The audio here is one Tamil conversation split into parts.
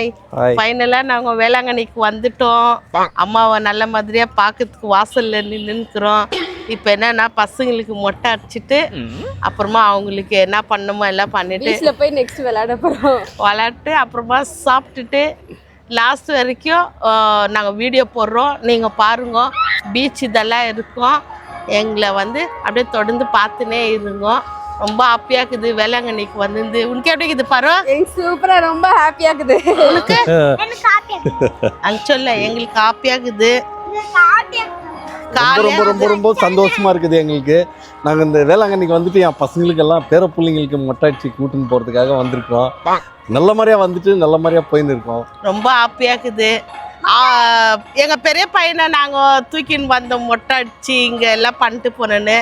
ஹாய். ஃபைனலாக நாங்கள் வேளாங்கண்ணிக்கு வந்துட்டோம். அம்மாவை நல்ல மாதிரியாக பார்க்கறதுக்கு வாசலில் நின்றுக்கிறோம். இப்போ என்னன்னா பசங்களுக்கு மொட்டை அடிச்சுட்டு அப்புறமா அவங்களுக்கு என்ன பண்ணணுமோ எல்லாம் பண்ணிட்டு போய் நெக்ஸ்ட் விளையாட்டு அப்புறமா சாப்பிட்டுட்டு லாஸ்ட் வரைக்கும் நாங்கள் வீடியோ போடுறோம். நீங்கள் பாருங்க, பீச் இதெல்லாம் இருக்கும். எங்களை வந்து அப்படியே தொடர்ந்து பார்த்துனே இருங்க. ரொம்ப ஹாப்பியாக இருக்குது வேளாங்கண்ணிக்கு வந்து. உனக்கு எப்படி இருக்குது பாரு? சூப்பராக ரொம்ப ஹாப்பியாக இருக்குது. உனக்கு அங்கே சொல்ல எங்களுக்கு ஹாப்பியாக இருக்குது. ரொம்ப ரொம்ப ரொம்ப சந்தோஷமா இருக்குது எங்களுக்கு. நாங்கள் இந்த வேளாங்கண்ணிக்கு வந்துட்டு என் பசங்களுக்கெல்லாம் பேர பிள்ளைங்களுக்கு மொட்டை அடிச்சு கூட்டுன்னு போகிறதுக்காக வந்திருக்கோம். நல்ல மாதிரியாக வந்துட்டு நல்ல மாதிரியாக போயின்னு இருக்கோம். ரொம்ப ஹாப்பியாக இருக்குது. எங்கள் பெரிய பையனை நாங்கள் தூக்கின்னு வந்தோம் மொட்டை அடிச்சு இங்கே எல்லாம் பண்ணிட்டு போனேன்னு.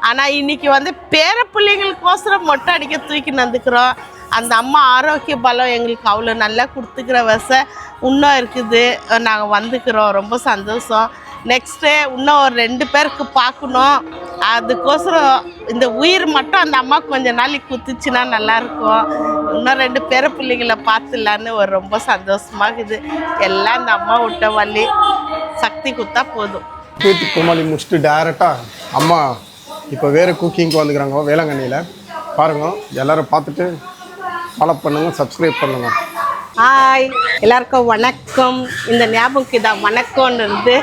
ஆனால் இன்றைக்கி வந்து பேர பிள்ளைங்களுக்கோசரம் மொட்டை அடிக்க தூக்கின்னு வந்துக்கிறோம். அந்த அம்மா ஆரோக்கிய பலம் எங்களுக்கு அவ்வளோ நல்லா கொடுத்துக்கிற வசை இன்னும் இருக்குது. நாங்கள் வந்துக்கிறோம். ரொம்ப சந்தோஷம். நெக்ஸ்ட்டு இன்னும் ஒரு 2 பேருக்கு பார்க்கணும். அதுக்கோசரம் இந்த உயிர் மட்டும் அந்த அம்மா கொஞ்சம் நாளைக்கு குத்துச்சுன்னா நல்லாயிருக்கும். இன்னும் 2 பேர பிள்ளைங்களை பார்த்துலான்னு ஒரு ரொம்ப சந்தோஷமாக இருக்குது. எல்லாம் இந்த அம்மா விட்ட வள்ளி சக்தி குத்தா போதும். கோமாளி முடிச்சுட்டு டேரெக்டாக அம்மா இப்போ வேறு குக்கிங்க்கு வந்துக்கிறாங்க வேளாங்கண்ணியில். பாருங்கள், எல்லோரும் பார்த்துட்டு ஃபாலோ பண்ணுங்கள், சப்ஸ்கிரைப் பண்ணுங்கள். ஹாய் எல்லாருக்கும் வணக்கம். இந்த ஞாபகம் இதான் வணக்கம்னு இருந்து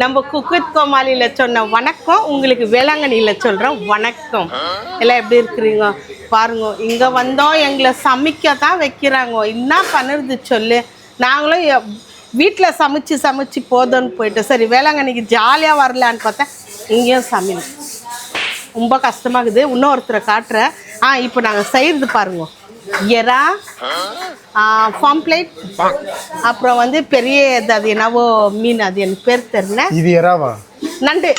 நம்ம குக்கித் கோமாளியில் சொன்ன வணக்கம் உங்களுக்கு வேளாங்கண்ணியில் சொல்கிறோம் வணக்கம். எல்லாம் எப்படி இருக்கிறீங்க பாருங்க. இங்கே வந்தோம், எங்களை சமைக்க தான் வைக்கிறாங்க. என்ன பண்ணுறது சொல்லு. நாங்களும் வீட்டில் சமைச்சு போதும்னு போயிட்டு சரி வேளாங்கண்ணிக்கு ஜாலியாக வரலான்னு பார்த்தா இங்கேயும் சமையல் ரொம்ப கஷ்டமாகுது. இன்னொருத்தரை காட்டுறேன். இப்போ நாங்கள் செய்கிறது பாருங்க. எறா, பாம்ப்ளேட், அப்புறம் வந்து பெரிய அது என்னவோ மீன், அது எனக்கு பேர் தெரியல. இது எறாவா? நண்டு.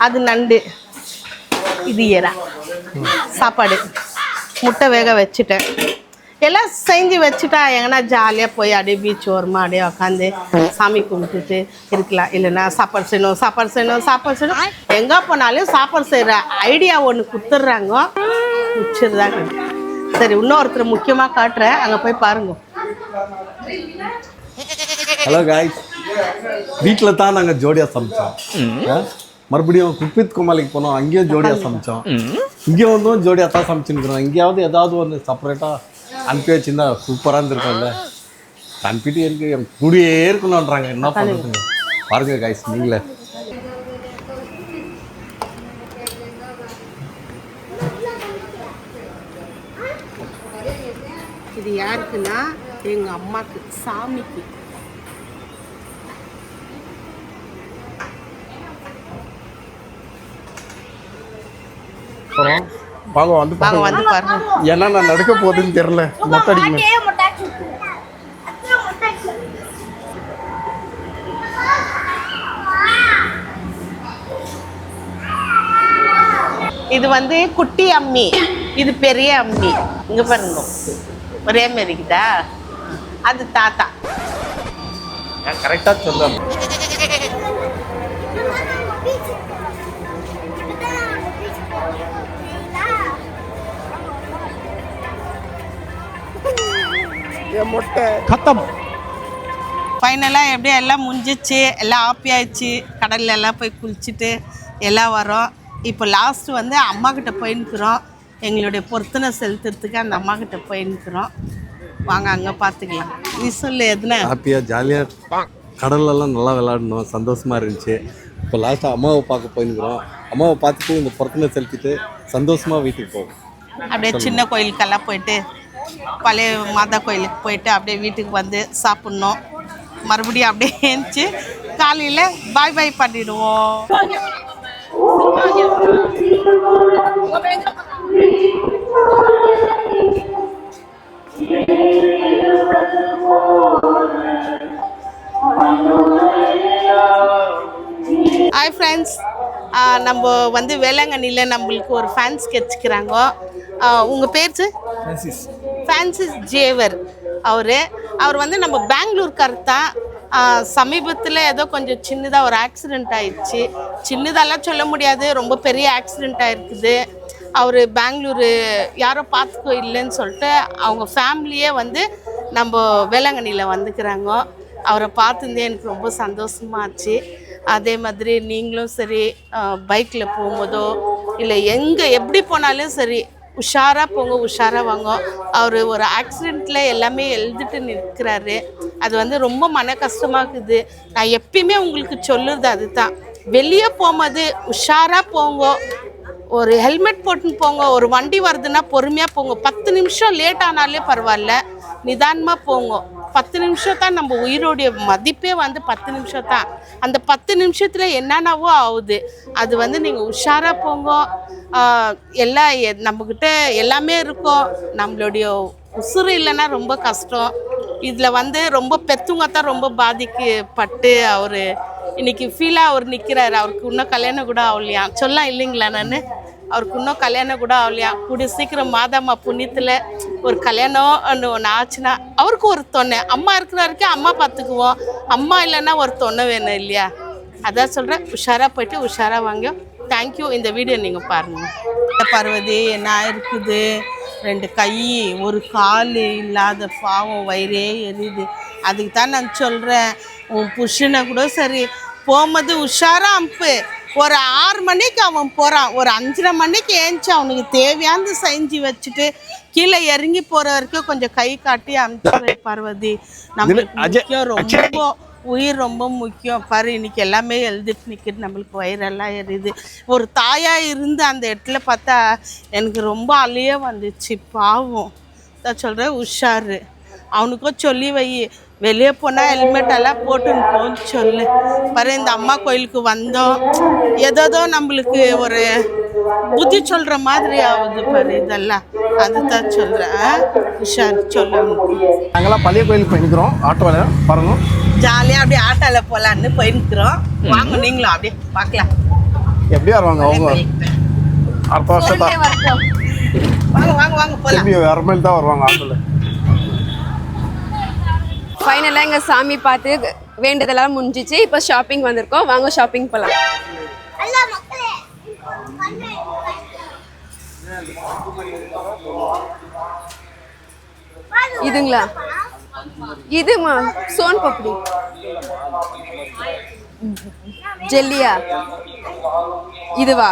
அது நண்டு, இது எறா. சாப்பாடு முட்டை வேக வச்சுட்டேன். எல்லாம் செஞ்சு வச்சுட்டா எங்கன்னா ஜாலியாக போய் அப்படியே பீச் ஓரமாக அப்படியே உக்காந்து சாமி கும்பிட்டுட்டு இருக்கலாம். இல்லைன்னா சாப்பாடு செய்யணும். எங்கே போனாலும் சாப்பாடு செய்கிற ஐடியா ஒன்று கொடுத்துட்றாங்க. முடிச்சிருதாங்க. சரி, இன்னொருத்தர் முக்கியமாக காட்டுறேன், அங்கே போய் பாருங்க. ஹலோ காய்ஸ், வீட்டில் தான் நாங்கள் ஜோடியாக சமைச்சோம். மறுபடியும் குக்வித் கோமாளிக்கு போனோம், அங்கேயும் ஜோடியாக சமைச்சோம். இங்கே வந்தோம் ஜோடியாக தான் சமைச்சுருக்கிறோம். இங்கேயாவது ஏதாவது ஒன்று செப்பரேட்டாக அனுப்பி வச்சுருந்தா சூப்பராக இருந்திருக்கோம்ல. அனுப்பிட்டு இருக்கு என் கூடியே இருக்கணுன்றாங்க. என்ன பண்ணுறதுங்க பாருங்க காய்ஸ் நீங்களே. இது யாருக்குன்னா எங்கள் அம்மாவுக்கு, சாமிக்கு. வாங்க வந்து பாருங்க. ஏன்னா நான் நடக்க போகுதுன்னு தெரியல. மொட்டை அடிக்கணும். இது வந்து குட்டி அம்மி, இது பெரிய அம்மி. இங்கே பாருங்க, ஒரே மாரிக்குதா. அது தாத்தா. கரெக்டாக சொல்கிறேன். மொட்டை கத்தம். ஃபைனலாக எப்படியும் எல்லாம் முடிஞ்சிச்சு, எல்லாம் ஹாப்பி ஆயிடுச்சு. கடலில் எல்லாம் போய் குளிச்சுட்டு எல்லாம் வரோம். இப்போ லாஸ்ட்டு வந்து அம்மாக்கிட்ட போயின்னுக்குறோம். எங்களுடைய பொருத்தனை செலுத்துறதுக்கு அந்த அம்மாக்கிட்ட போயின்னுக்குறோம். வாங்க அங்கே பார்த்துக்கலாம். நீ சொல்லு எதுனா. ஹாப்பியாக ஜாலியாக கடல்லலாம் நல்லா விளையாடணும், சந்தோஷமாக இருந்துச்சு. இப்போ லாஸ்ட்டாக அம்மாவை பார்க்க போயின்னுக்குறோம். அம்மாவை பார்த்துட்டு இந்த பொருத்தனை செலுத்திட்டு சந்தோஷமாக வீட்டுக்கு போவோம். அப்படியே சின்ன கோயிலுக்கெல்லாம் போயிட்டு பழைய மாதா கோயிலுக்கு போயிட்டு அப்படியே வீட்டுக்கு வந்து சாப்பிட்ணும். மறுபடியும் அப்படியே ஏஞ்சி காலையில் பாய் பாய் பண்ணிடுவோம். ஹாய் ஃப்ரெண்ட்ஸ், நம்ம வந்து வேளாங்கண்ணியில் நம்மளுக்கு ஒரு ஃபேன்ஸ் கிடச்சிக்கிறாங்க. உங்கள் பேர் ஃப்ரான்சிஸ் ஜேவர். அவர் வந்து நம்ம பெங்களூர்கார் தான். சமீபத்தில் ஏதோ கொஞ்சம் சின்னதாக ஒரு ஆக்சிடெண்ட் ஆயிடுச்சு. சின்னதெல்லாம் சொல்ல முடியாது, ரொம்ப பெரிய ஆக்சிடெண்ட் ஆகிருக்குது. அவர் பெங்களூரு யாரோ பார்த்துக்கோ இல்லைன்னு சொல்லிட்டு அவங்க ஃபேமிலியே வந்து நம்ம வேளாங்கண்ணியில் வந்துக்கிறாங்க. அவரை பார்த்துருந்தே எனக்கு ரொம்ப சந்தோஷமாச்சு. அதே மாதிரி நீங்களும் சரி பைக்கில் போகும்போதோ இல்லை எங்கே எப்படி போனாலும் சரி உஷாராக போங்க, உஷாராக வாங்க. அவர் ஒரு ஆக்சிடெண்ட்டில் எல்லாமே எழுதிட்டு நிற்கிறாரு. அது வந்து ரொம்ப மன கஷ்டமாக இருக்குது. நான் எப்பயுமே உங்களுக்கு சொல்லுறது அதுதான், வெளியே போகும்போது உஷாராக போங்க, ஒரு ஹெல்மெட் போட்டுன்னு போங்க. ஒரு வண்டி வருதுன்னா பொறுமையாக போங்க. 10 நிமிஷம் லேட் ஆனாலே பரவாயில்ல, நிதானமாக போங்க. 10 நிமிஷம் தான் நம்ம உயிரோடைய மதிப்பே வந்து 10 நிமிஷம் தான். அந்த 10 நிமிஷத்தில் என்னென்னவோ ஆகுது. அது வந்து நீங்கள் உஷாராக போங்க. எல்லாம் நம்மக்கிட்ட எல்லாமே இருக்கும். நம்மளுடைய உசுறு இல்லைன்னா ரொம்ப கஷ்டம். இதில் வந்து ரொம்ப பெற்றவங்க தான் ரொம்ப பாதிக்கப்பட்டு அவர் இன்னைக்கு ஃபீலாக அவர் நிற்கிறாரு. அவருக்கு இன்னும் கல்யாணம் கூட ஆகலையா சொல்லலாம் இல்லைங்களா? நான் அவருக்கு இன்னும் கல்யாணம் கூட ஆகலையா. கூடிய சீக்கிரம் மாதாம்மா புண்ணியத்தில் ஒரு கல்யாணம் ஒன்று ஆச்சுன்னா அவருக்கு ஒரு தொன்னை. அம்மா இருக்கிற வரைக்கும் அம்மா பார்த்துக்குவோம், அம்மா இல்லைன்னா ஒரு தொன்னை வேணும் இல்லையா? அதான் சொல்கிறேன், உஷாராக போயிட்டு உஷாராக வாங்க. தேங்க்யூ. இந்த வீடியோ நீங்கள் பாருங்கள். பார்வதி என்ன இருக்குது, 2 கை 1 கால் இல்லாத பாவம், வயிறே எரியுது. அதுக்கு தான் நான் சொல்கிறேன், உன் புருஷனை கூட சரி போகும்போது உஷாராக அனுப்பு. ஒரு 6 மணிக்கு அவன் போகிறான், ஒரு 5:30 மணிக்கு ஏஞ்சி அவனுக்கு தேவையானது செஞ்சு வச்சுட்டு கீழே இறங்கி போகிற வரைக்கும் கொஞ்சம் கை காட்டி அனுப்பிச்சு பார்வதி. நம்மளுக்கு முக்கியம், ரொம்ப உயிர் ரொம்ப முக்கியம். பாரு இன்னைக்கு எல்லாமே எழுதிட்டு நிற்கிது, நம்மளுக்கு வயிறெல்லாம் எரியுது. ஒரு தாயாக இருந்து அந்த இடத்துல பார்த்தா எனக்கு ரொம்ப அழிய வந்துச்சு. பாவம் தான் சொல்கிறேன், உஷாரு. அவனுக்கும் சொல்லி வை, வெளியே போனால் ஹெல்மெட் எல்லாம் போட்டுன்னு போன்னு சொல்லு. பாரு இந்த அம்மா கோயிலுக்கு வந்தோம், ஏதோ நம்மளுக்கு ஒரு புத்தி சொல்கிற மாதிரி ஆகுது பாரு இதெல்லாம். அதுதான் சொல்கிறேன், உஷார் சொல்லு. நாங்களாம் பழைய கோயிலுக்கு போயிருக்கிறோம் ஆட்டோவில், பாருங்க ஜாலியாக அப்படியே ஆட்டோவில் போகலான்னு போயிருக்கிறோம். வாங்க நீங்களும் அப்படியே பார்க்கலாம். எப்படியா வருவாங்க அவங்க அடுத்த வருஷம் தான். வாங்க வாங்க வாங்க போகலாம். திரும்பி வேறு மாதிரி தான் வருவாங்க ஆட்டோவில். ஃபைனலாக எங்கள் சாமி பார்த்து வேண்டியதெல்லாம் முடிஞ்சிச்சு. இப்போ ஷாப்பிங் வந்திருக்கோம், வாங்க ஷாப்பிங் போகலாம். இதுங்களா? இதுமா சோன் பப்படி ஜெல்லியா? இதுவா?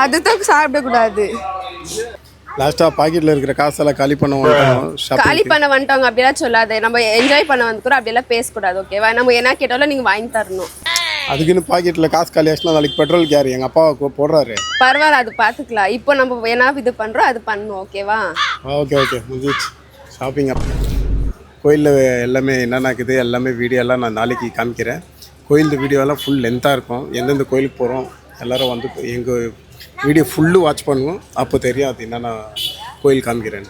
அதுதான் சாப்பிடக்கூடாது. லாஸ்ட்டாக பாக்கெட்டில் இருக்கிற காசெல்லாம் காலி பண்ண காலி பண்ண வந்துட்டோங்க அப்படியெல்லாம் சொல்லாது. நம்ம என்ஜாய் பண்ண வந்துக்கிறோம், அப்படியெல்லாம் பேசக்கூடாது ஓகேவா? நம்ம என்ன கேட்டாலும் நீங்கள் வாங்கி தரணும். அதுக்குன்னு பாக்கெட்டில் காசு காலி ஆச்சுன்னா நாளைக்கு பெட்ரோல் கேரி எங்கள் அப்பா போடுறாரு. பரவாயில்ல, அது பார்த்துக்கலாம். இப்போ நம்ம என்ன இது பண்ணுறோம் அது பண்ணணும் ஓகேவா? ஓகே ஓகே முடிஞ்சிச்சு ஷாப்பிங். கோயிலில் எல்லாமே என்னென்ன இருக்குது எல்லாமே வீடியோலாம் நான் நாளைக்கு காமிக்கிறேன். கோயில் வீடியோலாம் ஃபுல் லென்த்தாக இருக்கும். எந்தெந்த கோயிலுக்கு போகிறோம் எல்லோரும் வந்து எங்கள் வீடியோ ஃபுல்லு வாட்ச் பண்ணுவோம், அப்போ தெரியும் அது என்னென்ன கோயில் காமிக்கிறேன்.